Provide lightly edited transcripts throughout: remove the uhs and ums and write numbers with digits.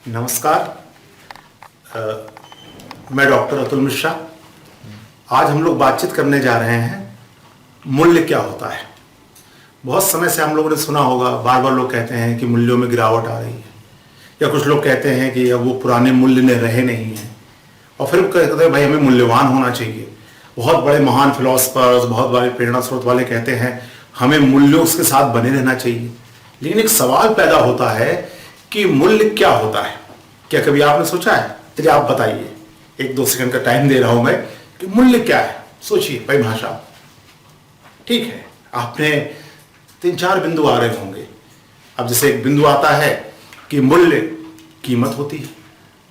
नमस्कार। मैं डॉक्टर अतुल मिश्रा। आज हम लोग बातचीत करने जा रहे हैं मूल्य क्या होता है। बहुत समय से हम लोगों ने सुना होगा, बार बार लोग कहते हैं कि मूल्यों में गिरावट आ रही है, या कुछ लोग कहते हैं कि अब वो पुराने मूल्य ने रहे नहीं हैं, और फिर कहते हैं भाई हमें मूल्यवान होना चाहिए। बहुत बड़े महान फिलोसफर्स, बहुत बड़े प्रेरणा स्रोत वाले कहते हैं हमें मूल्यों के साथ बने रहना चाहिए। लेकिन एक सवाल पैदा होता है कि मूल्य क्या होता है। क्या कभी आपने सोचा है? चलिए आप बताइए, 1-2 सेकंड का टाइम दे रहा हूं मैं कि मूल्य क्या है। सोचिए परिभाषा। ठीक है, आपने 3-4 बिंदु आ रहे होंगे। अब जैसे एक बिंदु आता है कि मूल्य कीमत होती है,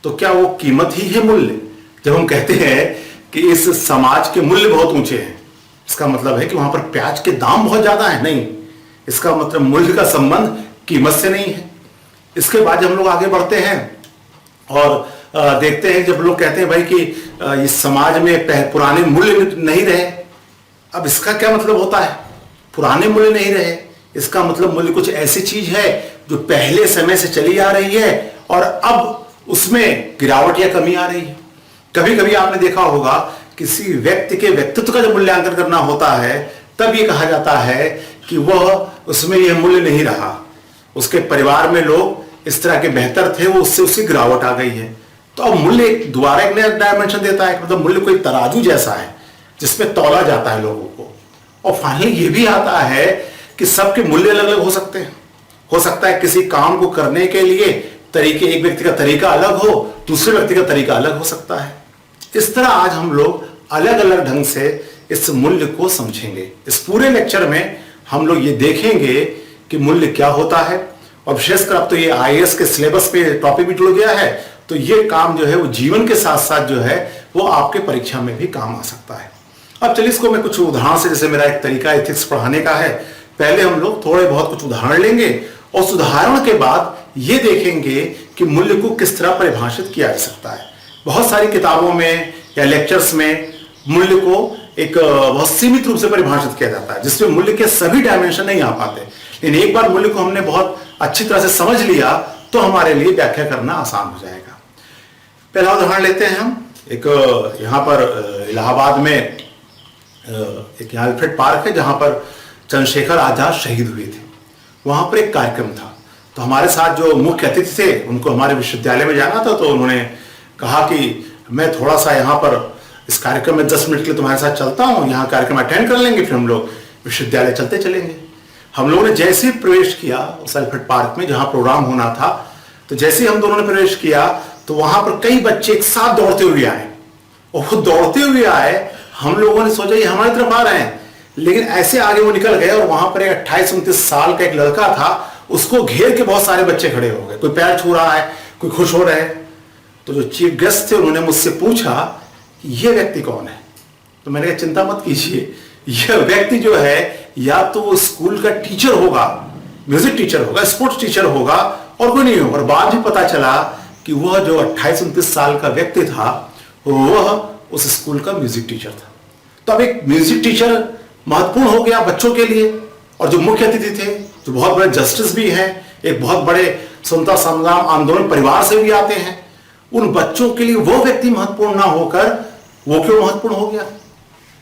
तो क्या वो कीमत ही है मूल्य? जब हम कहते हैं कि इस समाज के मूल्य बहुत ऊंचे हैं, इसका मतलब है कि वहां पर प्याज के दाम बहुत ज्यादा है? नहीं, इसका मतलब मूल्य का संबंध कीमत से नहीं है। इसके बाद जब हम लोग आगे बढ़ते हैं और देखते हैं, जब लोग कहते हैं भाई कि इस समाज में पुराने मूल्य नहीं रहे, अब इसका क्या मतलब होता है? पुराने मूल्य नहीं रहे, इसका मतलब मूल्य कुछ ऐसी चीज है जो पहले समय से चली आ रही है और अब उसमें गिरावट या कमी आ रही है। कभी कभी आपने देखा होगा किसी व्यक्ति के व्यक्तित्व का जब मूल्यांकन करना होता है, तब ये कहा जाता है कि वह उसमें यह मूल्य नहीं रहा, उसके परिवार में लोग इस तरह के बेहतर थे, वो उससे उसकी गिरावट आ गई है। तो अब मूल्य दोबारा एक नया डायमेंशन देता है। मतलब मूल्य कोई तराजू जैसा है जिसमें तौला जाता है लोगों को। और फाइनली ये भी आता है कि सबके मूल्य अलग अलग हो सकते हैं। हो सकता है किसी काम को करने के लिए तरीके, एक व्यक्ति का तरीका अलग हो, दूसरे व्यक्ति का तरीका अलग हो सकता है। इस तरह आज हम लोग अलग अलग ढंग से इस मूल्य को समझेंगे। इस पूरे लेक्चर में हम लोग ये देखेंगे कि मूल्य क्या होता है, और विशेषकर अब तो ये आईएएस के सिलेबस पे टॉपिक भी जुड़ गया है, तो ये काम जो है वो जीवन के साथ साथ जो है वो आपके परीक्षा में भी काम आ सकता है। अब चलिए इसको मैं कुछ उदाहरण से, जैसे मेरा एक तरीका एथिक्स पढ़ाने का है, पहले हम लोग थोड़े बहुत कुछ उदाहरण लेंगे और उस उदाहरण के बाद ये देखेंगे कि मूल्य को किस तरह परिभाषित किया जा सकता है। बहुत सारी किताबों में या लेक्चर्स में मूल्य को एक बहुत सीमित रूप से परिभाषित किया जाता है, जिसमें मूल्य के सभी डायमेंशन नहीं आ पाते। लेकिन एक बार मूल्य को हमने बहुत अच्छी तरह से समझ लिया तो हमारे लिए व्याख्या करना आसान हो जाएगा। पहला उदाहरण लेते हैं हम। एक यहाँ पर इलाहाबाद में एक अल्फ्रेड पार्क है जहाँ पर चंद्रशेखर आजाद शहीद हुए थे। वहाँ पर एक कार्यक्रम था, तो हमारे साथ जो मुख्य अतिथि थे उनको हमारे विश्वविद्यालय में जाना था, तो उन्होंने कहा कि मैं थोड़ा सा यहाँ पर इस कार्यक्रम में 10 मिनट के लिए तुम्हारे साथ चलता हूँ, यहाँ कार्यक्रम अटेंड कर लेंगे, फिर हम लोग विश्वविद्यालय चलते चलेंगे। हम लोगों ने जैसे ही प्रवेश किया उस अल्फ्रेड पार्क में जहाँ प्रोग्राम होना था, तो जैसे ही हम दोनों ने प्रवेश किया तो वहां पर कई बच्चे एक साथ दौड़ते हुए आए, और वो दौड़ते हुए आए। हम लोगों ने सोचा ये हमारी तरफ आ रहे हैं, लेकिन ऐसे आगे वो निकल गए और वहां पर एक 28-29 साल का एक लड़का था, उसको घेर के बहुत सारे बच्चे खड़े हो गए। कोई पैर छू रहा है, कोई खुश हो रहे हैं। तो जो चीफ गेस्ट थे उन्होंने मुझसे पूछा कि ये व्यक्ति कौन है? तो मैंने कहा चिंता मत कीजिए, यह व्यक्ति जो है या तो वो स्कूल का टीचर होगा, म्यूजिक टीचर होगा, स्पोर्ट्स टीचर होगा, और कोई नहीं होगा। और बाद में पता चला कि वह जो 28-29 साल का व्यक्ति था वह उस स्कूल का म्यूजिक टीचर था। तो अब एक म्यूजिक टीचर महत्वपूर्ण हो गया बच्चों के लिए, और जो मुख्य अतिथि थे जो बहुत बड़े जस्टिस भी हैं, एक बहुत बड़े स्वतंत्रता संग्राम आंदोलन परिवार से भी आते हैं, उन बच्चों के लिए वो व्यक्ति महत्वपूर्ण ना होकर वो क्यों महत्वपूर्ण हो गया?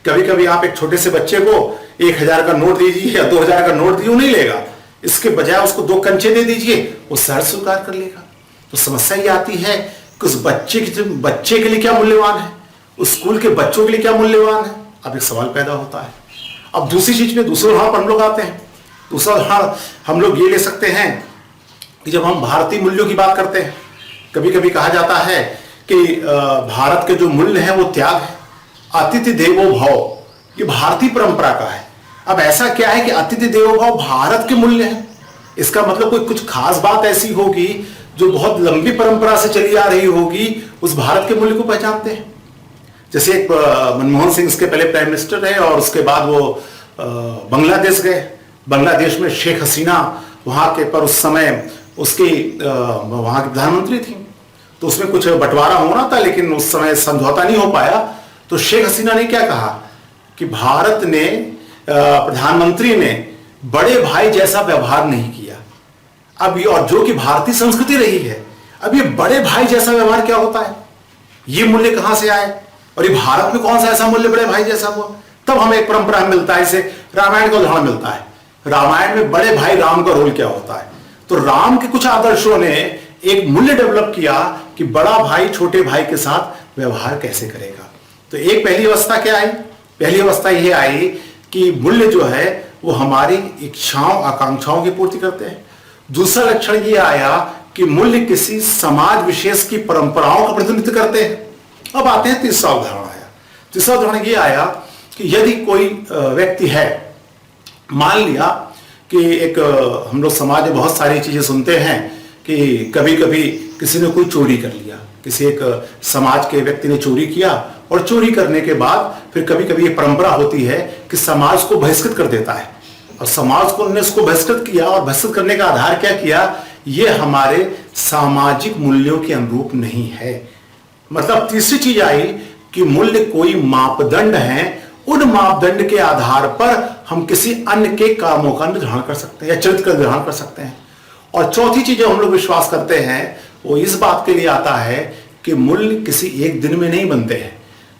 कभी कभी आप एक छोटे से बच्चे को 1000 का नोट दीजिए या 2000 का नोट दीजिए, वो नहीं लेगा। इसके बजाय उसको 2 कंचे दे दीजिए, वो सहज स्वीकार कर लेगा। तो समस्या ये आती है कि उस बच्चे के लिए क्या मूल्यवान है, उस स्कूल के बच्चों के लिए क्या मूल्यवान है। अब एक सवाल पैदा होता है। अब दूसरी चीज में दूसरे उदाहरण पर हम लोग आते हैं। दूसरा उदाहरण हम लोग ये ले सकते हैं कि जब हम भारतीय मूल्यों की बात करते हैं, कभी कभी कहा जाता है कि भारत के जो मूल्य हैं वो त्याग है, अतिथि देवो भव, ये भारतीय परंपरा का है। अब ऐसा क्या है कि अतिथि देवो भव भारत के मूल्य हैं? इसका मतलब कोई कुछ खास बात ऐसी होगी जो बहुत लंबी परंपरा से चली आ रही होगी, उस भारत के मूल्य को पहचानते हैं। जैसे एक मनमोहन सिंह इसके पहले प्राइम मिनिस्टर रहे और उसके बाद वो बांग्लादेश गए। बांग्लादेश में शेख हसीना वहां के पर उस समय उसकी वहां की प्रधानमंत्री थी, तो उसमें कुछ बंटवारा होना था, लेकिन उस समय समझौता नहीं हो पाया। तो शेख हसीना ने क्या कहा कि भारत ने, प्रधानमंत्री ने बड़े भाई जैसा व्यवहार नहीं किया। अब और जो कि भारतीय संस्कृति रही है, अब ये बड़े भाई जैसा व्यवहार क्या होता है, ये मूल्य कहां से आए, और ये भारत में कौन सा ऐसा मूल्य बड़े भाई जैसा हुआ। तब हमें एक परंपरा मिलता है, इसे रामायण का उदाहरण मिलता है। रामायण में बड़े भाई राम का रोल क्या होता है, तो राम के कुछ आदर्शों ने एक मूल्य डेवलप किया कि बड़ा भाई छोटे भाई के साथ व्यवहार कैसे करेगा। तो एक पहली अवस्था क्या आई, पहली अवस्था यह आई कि मूल्य जो है वो हमारी इच्छाओं आकांक्षाओं की पूर्ति करते हैं। दूसरा लक्षण ये आया कि मूल्य किसी समाज विशेष की परंपराओं का प्रतिनिधित्व करते हैं। अब आते हैं तीसरा उदाहरण आया। तीसरा उदाहरण ये आया कि यदि कोई व्यक्ति है, मान लिया कि एक हम लोग समाज में बहुत सारी चीजें सुनते हैं कि कभी कभी किसी ने कोई चोरी कर लिया, किसी एक समाज के व्यक्ति ने चोरी किया, और चोरी करने के बाद फिर कभी कभी ये परंपरा होती है कि समाज को बहिष्कृत कर देता है, और समाज को ने उसको बहिष्कृत किया, और बहिष्कृत करने का आधार क्या किया, ये हमारे सामाजिक मूल्यों के अनुरूप नहीं है। मतलब तीसरी चीज आई कि मूल्य कोई मापदंड है, उन मापदंड के आधार पर हम किसी अन्य के कामों का निर्धारण कर सकते हैं या चरित्र का निर्धारण कर सकते हैं। और चौथी चीज जो हम लोग विश्वास करते हैं वो इस बात के लिए आता है कि मूल्य किसी एक दिन में नहीं बनते हैं।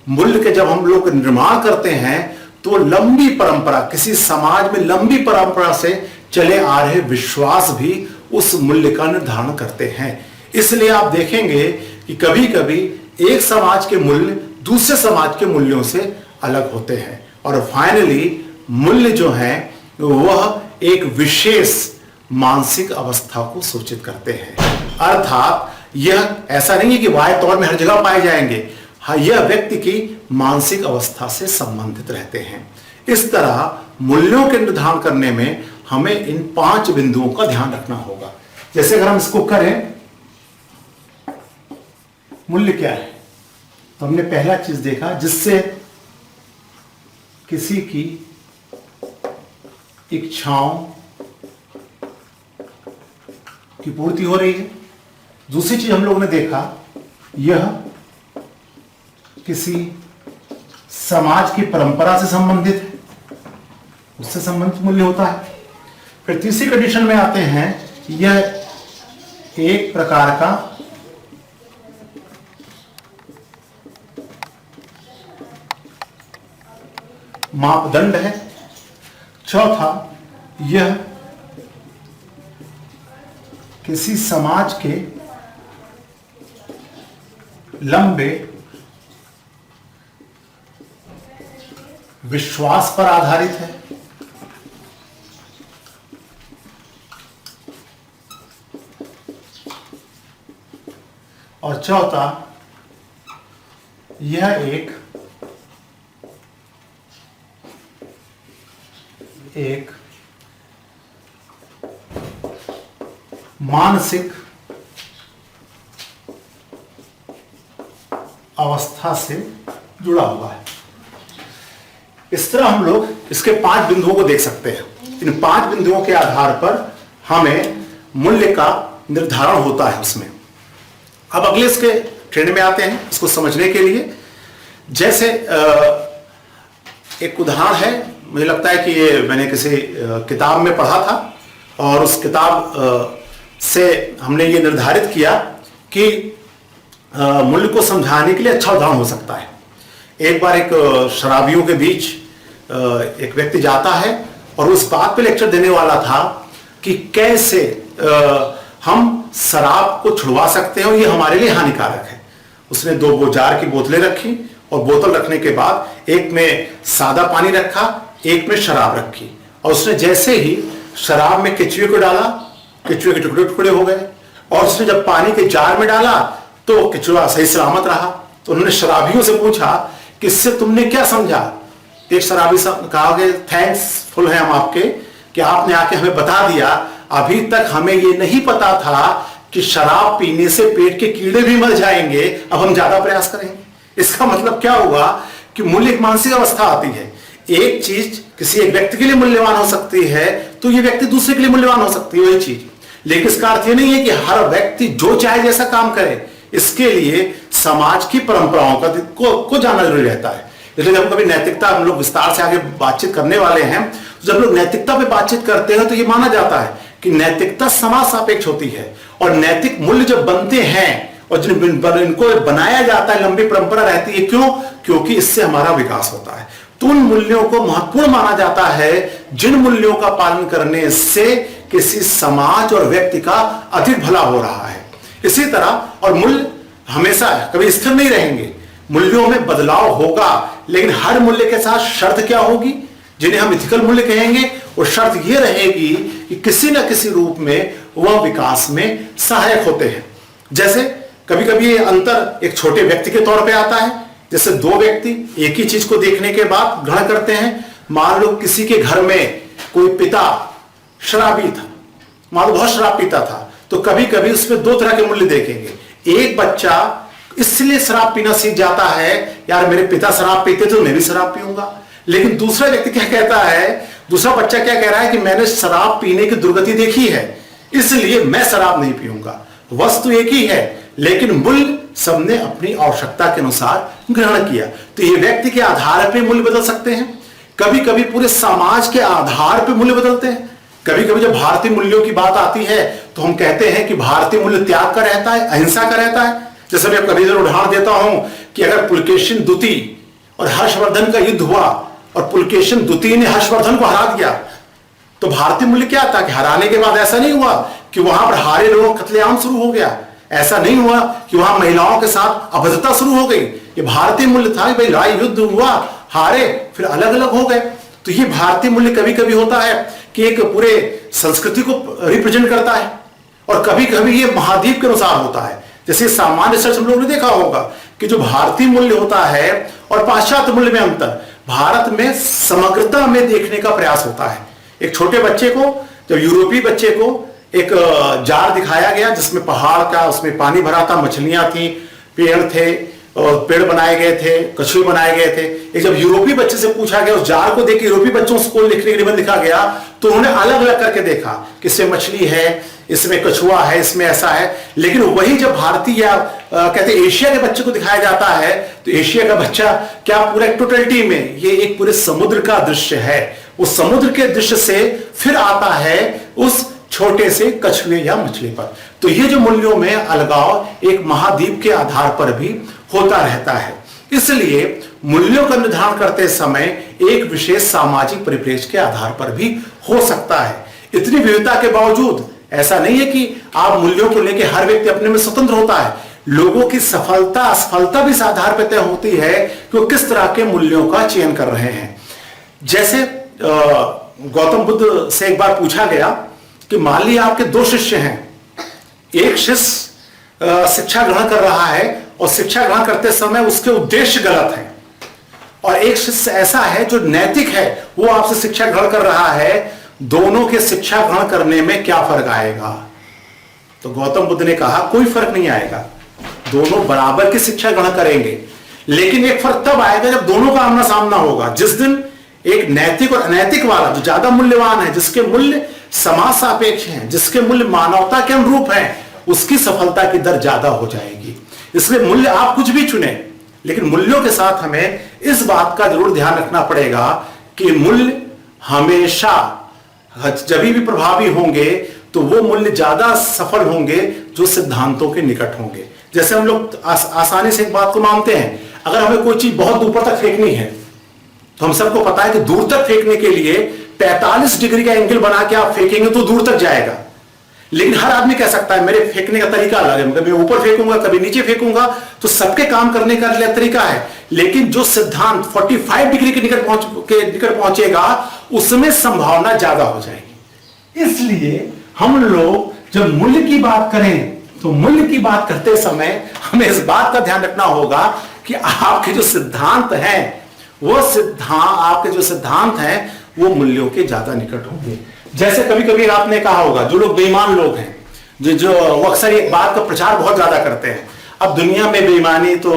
मूल्य के जब हम लोग निर्माण करते हैं तो लंबी परंपरा, किसी समाज में लंबी परंपरा से चले आ रहे विश्वास भी उस मूल्य का निर्धारण करते हैं। इसलिए आप देखेंगे कि कभी कभी एक समाज के मूल्य दूसरे समाज के मूल्यों से अलग होते हैं, और फाइनली मूल्य जो है वह एक विशेष मानसिक अवस्था को सूचित करते हैं। अर्थात यह ऐसा नहीं है कि बाह्य तौर में हर जगह पाए जाएंगे, हाँ, यह व्यक्ति की मानसिक अवस्था से संबंधित रहते हैं। इस तरह मूल्यों के निर्धारण करने में हमें इन 5 बिंदुओं का ध्यान रखना होगा। जैसे अगर हम इसको करें, मूल्य क्या है, तो हमने पहला चीज देखा जिससे किसी की इच्छाओं की पूर्ति हो रही है। दूसरी चीज हम लोगों ने देखा, यह किसी समाज की परंपरा से संबंधित है, उससे संबंधित मूल्य होता है। फिर तीसरी कंडीशन में आते हैं, यह एक प्रकार का मापदंड है। चौथा, यह किसी समाज के लंबे विश्वास पर आधारित है। और चौथा, यह एक मानसिक अवस्था से जुड़ा हुआ है। इस तरह हम लोग इसके 5 बिंदुओं को देख सकते हैं। इन 5 बिंदुओं के आधार पर हमें मूल्य का निर्धारण होता है उसमें। अब अगले इसके ट्रेंड में आते हैं इसको समझने के लिए। जैसे एक उदाहरण है, मुझे लगता है कि ये मैंने किसी किताब में पढ़ा था, और उस किताब से हमने ये निर्धारित किया कि मूल्य को समझाने के लिए अच्छा उदाहरण हो सकता है। एक बार एक शराबियों के बीच एक व्यक्ति जाता है और उस बात पे लेक्चर देने वाला था कि कैसे हम शराब को छुड़वा सकते हैं और ये हमारे लिए हानिकारक है। उसने 2 जार की बोतलें रखी, और बोतल रखने के बाद एक में सादा पानी रखा, एक में शराब रखी, और उसने जैसे ही शराब में केचुए को डाला, केचुए के टुकड़े टुकड़े हो गए, और उसने जब पानी के जार में डाला तो केचुआ सही सलामत रहा। तो उन्होंने शराबियों से पूछा कि इससे तुमने क्या समझा। एक शराबी कहा कि थैंक्सफुल है हम आपके कि आपने आके हमें बता दिया, अभी तक हमें ये नहीं पता था कि शराब पीने से पेट के कीड़े भी मर जाएंगे, अब हम ज्यादा प्रयास करेंगे। इसका मतलब क्या हुआ कि मूल्य एक मानसिक अवस्था आती है। एक चीज किसी एक व्यक्ति के लिए मूल्यवान हो सकती है तो ये व्यक्ति दूसरे के लिए मूल्यवान हो सकती है वही चीज, लेकिन इसका अर्थ ये नहीं है कि हर व्यक्ति जो चाहे जैसा काम करे। इसके लिए समाज की परंपराओं को जानना जरूरी रहता है। इसलिए जब कभी नैतिकता हम लोग विस्तार से आगे बातचीत करने वाले हैं, तो जब लोग नैतिकता पे बातचीत करते हैं तो ये माना जाता है कि नैतिकता समाज सापेक्ष होती है और नैतिक मूल्य जब बनते हैं और जिन इनको बनाया जाता है, लंबी परंपरा रहती है। क्यों? क्योंकि इससे हमारा विकास होता है। तो उन मूल्यों को महत्वपूर्ण माना जाता है जिन मूल्यों का पालन करने से किसी समाज और व्यक्ति का अधिक भला हो रहा है। इसी तरह, और मूल्य हमेशा कभी स्थिर नहीं रहेंगे, मूल्यों में बदलाव होगा, लेकिन हर मूल्य के साथ शर्त क्या होगी, जिन्हें हम इथिकल मूल्य कहेंगे। और शर्त यह रहेगी कि किसी न किसी रूप में वह विकास में सहायक होते हैं। जैसे कभी कभी ये अंतर एक छोटे व्यक्ति के तौर पे आता है। जैसे दो व्यक्ति एक ही चीज को देखने के बाद ग्रहण करते हैं। मान लो किसी के घर में कोई पिता शराबी था, मान लो बहुत शराब पीता था, तो कभी कभी उसमें दो तरह के मूल्य देखेंगे। एक बच्चा इसलिए शराब पीना सीख जाता है, यार मेरे पिता शराब पीते तो मैं भी शराब पीऊंगा। लेकिन दूसरा व्यक्ति क्या कहता है, दूसरा बच्चा क्या कह रहा है कि मैंने शराब पीने की दुर्गति देखी है, इसलिए मैं शराब नहीं पीऊंगा। वस्तु एक ही है, लेकिन मूल्य सबने अपनी आवश्यकता के अनुसार ग्रहण किया। तो ये व्यक्ति के आधार पर मूल्य बदल सकते हैं, कभी कभी पूरे समाज के आधार पर मूल्य बदलते हैं। कभी कभी जब भारतीय मूल्यों की बात आती है तो हम कहते हैं कि भारतीय मूल्य त्याग का रहता है, अहिंसा का रहता है। जैसे मैं कभी उदाहरण देता हूं कि अगर पुलकेशिन द्वितीय और हर्षवर्धन का युद्ध हुआ और पुलकेशिन द्वितीय ने हर्षवर्धन को हरा दिया, तो भारतीय मूल्य क्या था कि हराने के बाद ऐसा नहीं हुआ कि वहां पर हारे लोगों का कत्लेआम शुरू हो गया, ऐसा नहीं हुआ कि वहां महिलाओं के साथ अभद्रता शुरू हो गई। ये भारतीय मूल्य था कि भाई लड़ाई युद्ध हुआ, हारे, फिर अलग अलग हो गए। तो ये भारतीय मूल्य कभी कभी होता है कि एक पूरे संस्कृति को रिप्रेजेंट करता है, और कभी कभी ये महाद्वीप के अनुसार होता है। जैसे सामान्य रिसर्च हम लोगों ने देखा होगा कि जो भारतीय मूल्य होता है और पाश्चात्य मूल्य में अंतर, भारत में समग्रता में देखने का प्रयास होता है। एक छोटे बच्चे को, जब यूरोपीय बच्चे को एक जार दिखाया गया जिसमें पहाड़ का, उसमें पानी भरा था, मछलियां थी, पेड़ थे और पेड़ बनाए गए थे, कछुए बनाए गए थे। एक जब यूरोपीय बच्चे से पूछा गया, उस जार को देख के यूरोपीय बच्चों को लिखने के निबंध लिखा गया, तो उन्होंने अलग अलग करके देखा कि इसमें मछली है, इसमें कछुआ है, इसमें ऐसा है। लेकिन वही जब भारतीय या कहते एशिया के बच्चे को दिखाया जाता है, तो एशिया का बच्चा क्या पूरा टोटलिटी में ये एक पूरे समुद्र का दृश्य है। उस समुद्र के दृश्य से फिर आता है उस छोटे से कछुए या मछली पर। तो ये जो मूल्यों में अलगाव एक महाद्वीप के आधार पर भी होता रहता है। इसलिए मूल्यों का निर्धारण करते समय एक विशेष सामाजिक परिप्रेक्ष्य के आधार पर भी हो सकता है। इतनी विविधता के बावजूद ऐसा नहीं है कि आप मूल्यों को लेकर हर व्यक्ति अपने में स्वतंत्र होता है। लोगों की सफलता असफलता भी इस आधार पर तय होती है कि वो किस तरह के मूल्यों का चयन कर रहे हैं। जैसे गौतम बुद्ध से एक बार पूछा गया कि मान लीजिए आपके दो शिष्य हैं, एक शिष्य शिक्षा ग्रहण कर रहा है और शिक्षा ग्रहण करते समय उसके उद्देश्य गलत हैं, और एक शिष्य ऐसा है जो नैतिक है, वो आपसे शिक्षा ग्रहण कर रहा है। दोनों के शिक्षा ग्रहण करने में क्या फर्क आएगा? तो गौतम बुद्ध ने कहा कोई फर्क नहीं आएगा, दोनों बराबर की शिक्षा ग्रहण करेंगे। लेकिन एक फर्क तब आएगा जब दोनों का आमना सामना होगा, जिस दिन एक नैतिक और अनैतिक वाला जो ज्यादा मूल्यवान है, जिसके मूल्य समाज सापेक्ष हैं, जिसके मूल्य मानवता के अनुरूप हैं, उसकी सफलता की दर ज्यादा हो जाएगी। इसलिए मूल्य आप कुछ भी चुने, लेकिन मूल्यों के साथ हमें इस बात का जरूर ध्यान रखना पड़ेगा कि मूल्य हमेशा जब भी प्रभावी होंगे तो वो मूल्य ज्यादा सफल होंगे जो सिद्धांतों के निकट होंगे। जैसे हम लोग आसानी से एक बात को मानते हैं, अगर हमें कोई चीज बहुत ऊपर तक फेंकनी है तो हम सबको पता है कि दूर तक फेंकने के लिए 45 डिग्री का एंगल बना के आप फेंकेंगे तो दूर तक जाएगा। लेकिन हर आदमी कह सकता है मेरे फेंकने का तरीका अलग है, कभी ऊपर फेंकूंगा कभी नीचे फेंकूंगा, तो सबके काम करने का अलग तरीका है। लेकिन जो सिद्धांत 45 डिग्री के निकट पहुंचेगा उसमें संभावना ज्यादा हो जाएगी। इसलिए हम लोग जब मूल्य की बात करें तो मूल्य की बात करते समय हमें इस बात का ध्यान रखना होगा कि आपके जो सिद्धांत हैं आपके जो सिद्धांत हैं वो मूल्यों के ज्यादा निकट होंगे। जैसे कभी कभी आपने कहा होगा, जो लोग बेईमान लोग हैं, जो अक्सर एक बात का प्रचार बहुत ज्यादा करते हैं, अब दुनिया में बेईमानी तो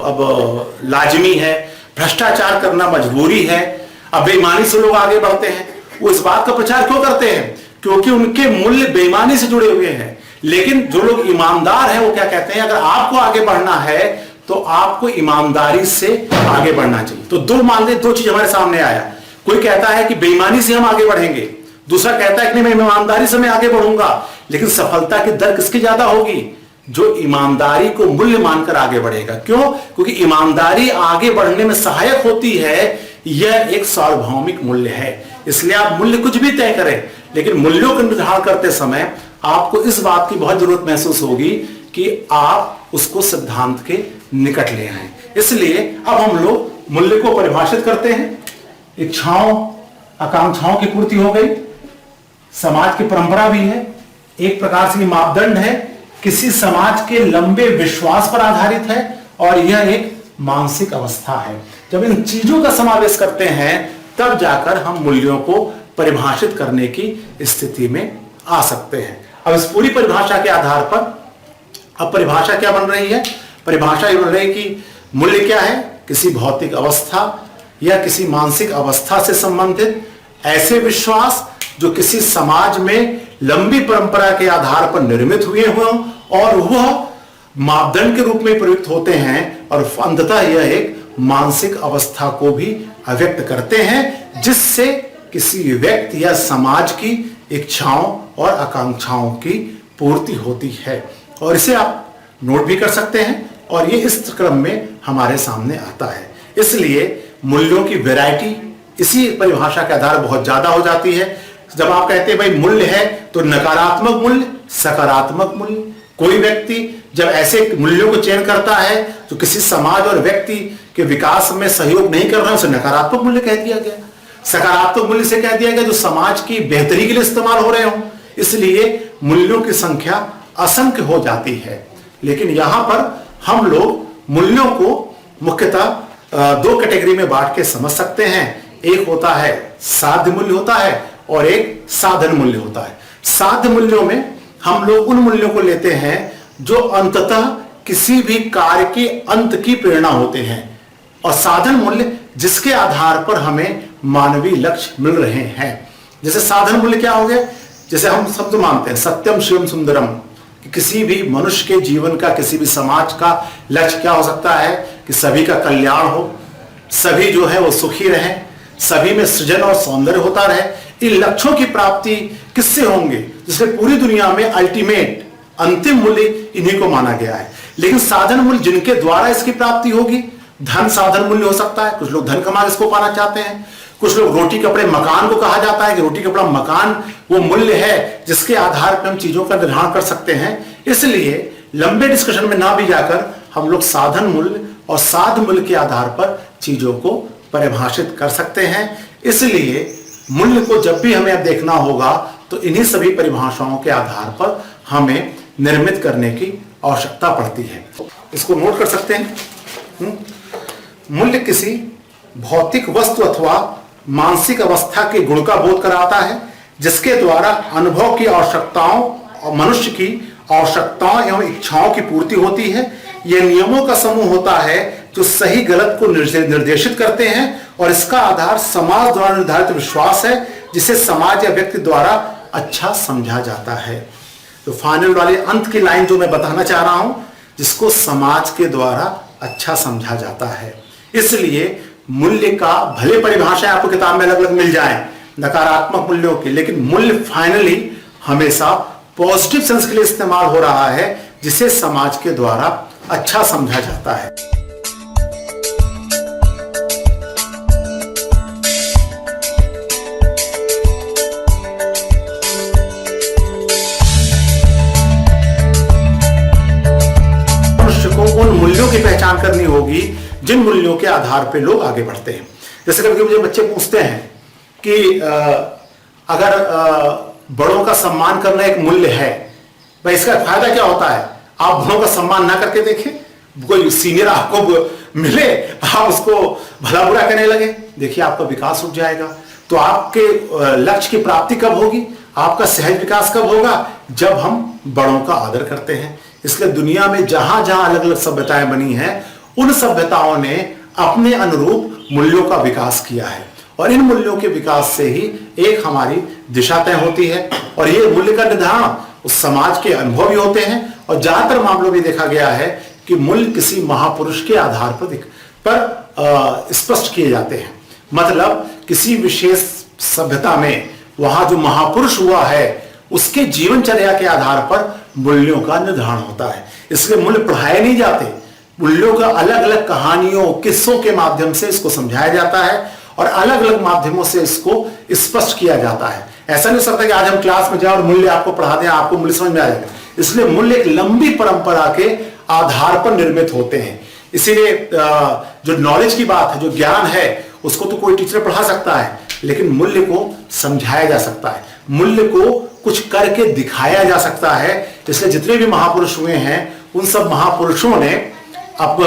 अब लाजमी है, भ्रष्टाचार करना मजबूरी है, अब बेईमानी से लोग आगे बढ़ते हैं। वो इस बात का प्रचार क्यों करते हैं? क्योंकि उनके मूल्य बेईमानी से जुड़े हुए हैं। लेकिन जो लोग ईमानदार हैं वो क्या कहते हैं, अगर आपको आगे बढ़ना है तो आपको ईमानदारी से आगे बढ़ना चाहिए। तो मान लें दो चीज हमारे सामने आया, कोई कहता है कि बेईमानी से हम आगे बढ़ेंगे, दूसरा कहता है कि नहीं मैं ईमानदारी से मैं आगे बढ़ूंगा, लेकिन सफलता की दर किसकी ज्यादा होगी? जो ईमानदारी को मूल्य मानकर आगे बढ़ेगा। क्यों? क्योंकि ईमानदारी आगे बढ़ने में सहायक होती है, यह एक सार्वभौमिक मूल्य है। इसलिए आप मूल्य कुछ भी तय करें, लेकिन मूल्यों का निर्धारण करते समय आपको इस बात की बहुत जरूरत महसूस होगी कि आप उसको सिद्धांत के निकट ले आए। इसलिए अब हम लोग मूल्य को परिभाषित करते हैं। इच्छाओं आकांक्षाओं की पूर्ति हो गई, समाज की परंपरा भी है, एक प्रकार से मापदंड है, किसी समाज के लंबे विश्वास पर आधारित है, और यह एक मानसिक अवस्था है। जब इन चीजों का समावेश करते हैं तब जाकर हम मूल्यों को परिभाषित करने की स्थिति में आ सकते हैं। अब इस पूरी परिभाषा के आधार पर अब परिभाषा क्या बन रही है? परिभाषा ये बन रही है कि मूल्य क्या है? किसी भौतिक अवस्था या किसी मानसिक अवस्था से संबंधित ऐसे विश्वास जो किसी समाज में लंबी परंपरा के आधार पर निर्मित हुए हों और वह मापदंड के रूप में प्रयुक्त होते हैं, और अंततः यह एक मानसिक अवस्था को भी अव्यक्त करते हैं जिससे किसी व्यक्ति या समाज की इच्छाओं और आकांक्षाओं की पूर्ति होती है। और इसे आप नोट भी कर सकते हैं, और ये इस क्रम में हमारे सामने आता है। इसलिए मूल्यों की वैरायटी इसी परिभाषा के आधार बहुत ज्यादा हो जाती है। जब आप कहते हैं भाई मूल्य है, तो नकारात्मक मूल्य, सकारात्मक मूल्य। कोई व्यक्ति जब ऐसे मूल्यों को चयन करता है जो किसी समाज और व्यक्ति के विकास में सहयोग नहीं कर रहा है, उसे नकारात्मक मूल्य कह दिया गया। सकारात्मक मूल्य से कह दिया गया जो समाज की बेहतरी के लिए इस्तेमाल हो रहे हों। इसलिए मूल्यों की संख्या असंख्य हो जाती है। लेकिन यहां पर हम लोग मूल्यों को मुख्यतः दो कैटेगरी में बांट के समझ सकते हैं। एक होता है साध्य मूल्य होता है, और एक साधन मूल्य होता है। साध्य मूल्यों में हम लोग उन मूल्यों को लेते हैं जो अंततः किसी भी कार्य के अंत की प्रेरणा होते हैं, और साधन मूल्य जिसके आधार पर हमें मानवीय लक्ष्य मिल रहे हैं। जैसे साधन मूल्य क्या हो गए? जैसे हम सब तो मानते हैं सत्यम शिवम सुंदरम, कि किसी भी मनुष्य के जीवन का, किसी भी समाज का लक्ष्य क्या हो सकता है कि सभी का कल्याण हो, सभी जो है वो सुखी रहे, सभी में सृजन और सौंदर्य होता रहे। इन लक्ष्यों की प्राप्ति किससे होंगे? जिसमें पूरी दुनिया में अल्टीमेट अंतिम मूल्य इन्हीं को माना गया है। लेकिन साधन मूल्य जिनके द्वारा इसकी प्राप्ति होगी, धन साधन मूल्य हो सकता है। कुछ लोग धन कमा इसको पाना चाहते हैं, कुछ लोग रोटी कपड़े मकान को कहा जाता है कि रोटी कपड़ा मकान वो मूल्य है जिसके आधार पर हम चीजों का निर्धारण कर सकते हैं। इसलिए लंबे डिस्कशन में ना भी जाकर हम लोग साधन मूल्य और साध मूल्य के आधार पर चीजों को परिभाषित कर सकते हैं। इसलिए मूल्य को जब भी हमें अब देखना होगा तो इन्हीं सभी परिभाषाओं के आधार पर हमें निर्मित करने की आवश्यकता पड़ती है। इसको नोट कर सकते हैं। मूल्य किसी भौतिक वस्तु अथवा मानसिक अवस्था के गुण का बोध कराता है जिसके द्वारा अनुभव की आवश्यकताओं और मनुष्य की आवश्यकताओं एवं इच्छाओं की पूर्ति होती है। यह नियमों का समूह होता है जो सही गलत को निर्देशित करते हैं, और इसका आधार समाज द्वारा निर्धारित विश्वास है जिसे समाज या व्यक्ति द्वारा अच्छा समझा जाता है। तो फाइनल वाली अंत की लाइन जो मैं बताना चाह रहा हूं, जिसको समाज के द्वारा अच्छा समझा जाता है। इसलिए मूल्य का भले परिभाषा आपको किताब में अलग अलग मिल जाए नकारात्मक मूल्यों की, लेकिन मूल्य फाइनली हमेशा पॉजिटिव सेंस के लिए इस्तेमाल हो रहा है जिसे समाज के द्वारा अच्छा समझा जाता है। मनुष्य को उन मूल्यों की पहचान करनी होगी जिन मूल्यों के आधार पर लोग आगे बढ़ते हैं। जैसे कभी मुझे बच्चे पूछते हैं कि अगर बड़ों का सम्मान करना एक मूल्य है, भाई इसका फायदा क्या होता है? आप बड़ों का सम्मान ना करके देखें, कोई सीनियर आपको मिले, आप उसको भला बुरा कहने लगे, देखिए आपका विकास रुक जाएगा। तो आपके लक्ष्य की प्राप्ति कब होगी? आपका सहज विकास कब होगा? जब हम बड़ों का आदर करते हैं। इसलिए दुनिया में जहां जहां अलग अलग सभ्यताएं बनी हैं, उन सभ्यताओं ने अपने अनुरूप मूल्यों का विकास किया है, और इन मूल्यों के विकास से ही एक हमारी दिशा तय होती है। और ये मूल्य का निर्धारण उस समाज के अनुभव भी होते हैं, और ज्यादातर मामलों में देखा गया है कि मूल्य किसी महापुरुष के आधार पर स्पष्ट किए जाते हैं। मतलब किसी विशेष सभ्यता में वहां जो महापुरुष हुआ है उसके जीवनचर्या के आधार पर मूल्यों का निर्धारण होता है। इसलिए मूल्य पढ़ाए नहीं जाते, मूल्यों का अलग अलग कहानियों किस्सों के माध्यम से इसको समझाया जाता है और अलग अलग माध्यमों से इसको स्पष्ट किया जाता है। ऐसा नहीं हो सकता कि आज हम क्लास में जाए और मूल्य आपको पढ़ा दें, आपको मूल्य समझ में आ जाएगा। इसलिए मूल्य एक लंबी परंपरा के आधार पर निर्मित होते हैं। इसीलिए जो नॉलेज की बात है, जो ज्ञान है, उसको तो कोई टीचर पढ़ा सकता है, लेकिन मूल्य को समझाया जा सकता है, मूल्य को कुछ करके दिखाया जा सकता है। इसलिए जितने भी महापुरुष हुए हैं उन सब महापुरुषों ने अब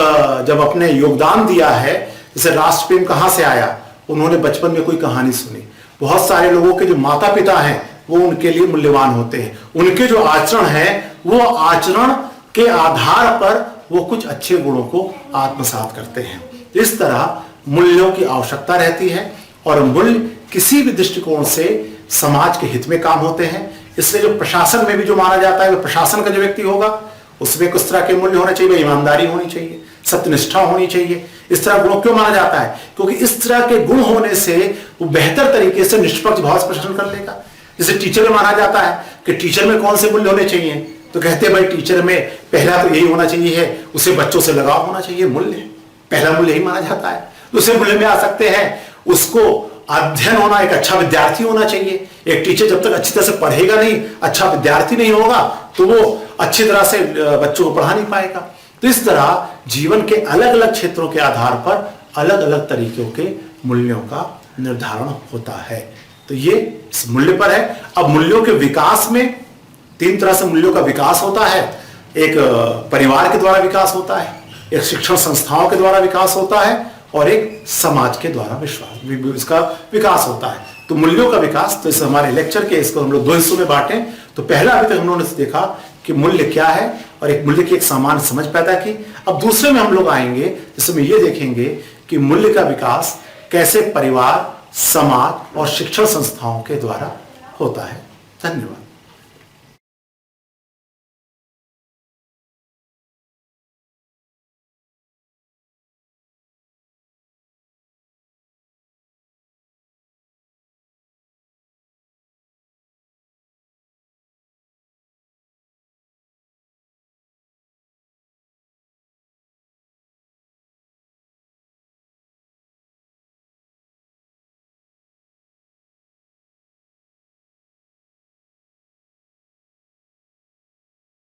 जब अपने योगदान दिया है, जैसे राष्ट्रप्रेम कहां से आया, उन्होंने बचपन में कोई कहानी सुनी। बहुत सारे लोगों के जो माता पिता हैं वो उनके लिए मूल्यवान होते हैं, उनके जो आचरण है वो आचरण के आधार पर वो कुछ अच्छे गुणों को आत्मसात करते हैं। इस तरह मूल्यों की आवश्यकता रहती है और मूल्य किसी भी दृष्टिकोण से समाज के हित में काम होते हैं। इसलिए जो प्रशासन में भी जो माना जाता है, वो प्रशासन का जो व्यक्ति होगा उसमें किस तरह के मूल्य होने चाहिए, ईमानदारी होनी चाहिए, सत्यनिष्ठा होनी चाहिए। इस तरह गुणों क्यों माना जाता है? क्योंकि इस तरह के गुण होने से वो बेहतर तरीके से निष्पक्ष भाव से प्रशासन कर लेगा। जैसे टीचर में माना जाता है कि टीचर में कौन से मूल्य होने चाहिए, तो कहते हैं भाई टीचर में पहला तो यही होना चाहिए है, उसे बच्चों से लगाव होना चाहिए, मूल्य पहला मूल्य यही माना जाता है। दूसरे मूल्य में आ सकते हैं उसको अध्ययन होना, एक अच्छा विद्यार्थी होना चाहिए। एक टीचर जब तक अच्छी तरह से पढ़ेगा नहीं, अच्छा विद्यार्थी नहीं होगा, तो वो अच्छी तरह से बच्चों को पढ़ा नहीं पाएगा। तो इस तरह जीवन के अलग अलग क्षेत्रों के आधार पर अलग अलग तरीकों के मूल्यों का निर्धारण होता है। तो ये इस मूल्य पर है। अब मूल्यों के विकास में तीन तरह से मूल्यों का विकास होता है। एक परिवार के द्वारा विकास होता है, एक शिक्षण संस्थाओं के द्वारा विकास होता है और एक समाज के द्वारा इसका विकास होता है। तो मूल्यों का विकास, तो इस हमारे लेक्चर के इसको हम लोग दो हिस्सों में बांटे। तो पहला अभी तक हम लोगों ने देखा कि मूल्य क्या है और एक मूल्य की एक सामान्य समझ पैदा की। अब दूसरे में हम लोग आएंगे जिसमें ये देखेंगे कि मूल्य का विकास कैसे परिवार, समाज और शिक्षण संस्थाओं के द्वारा होता है। धन्यवाद।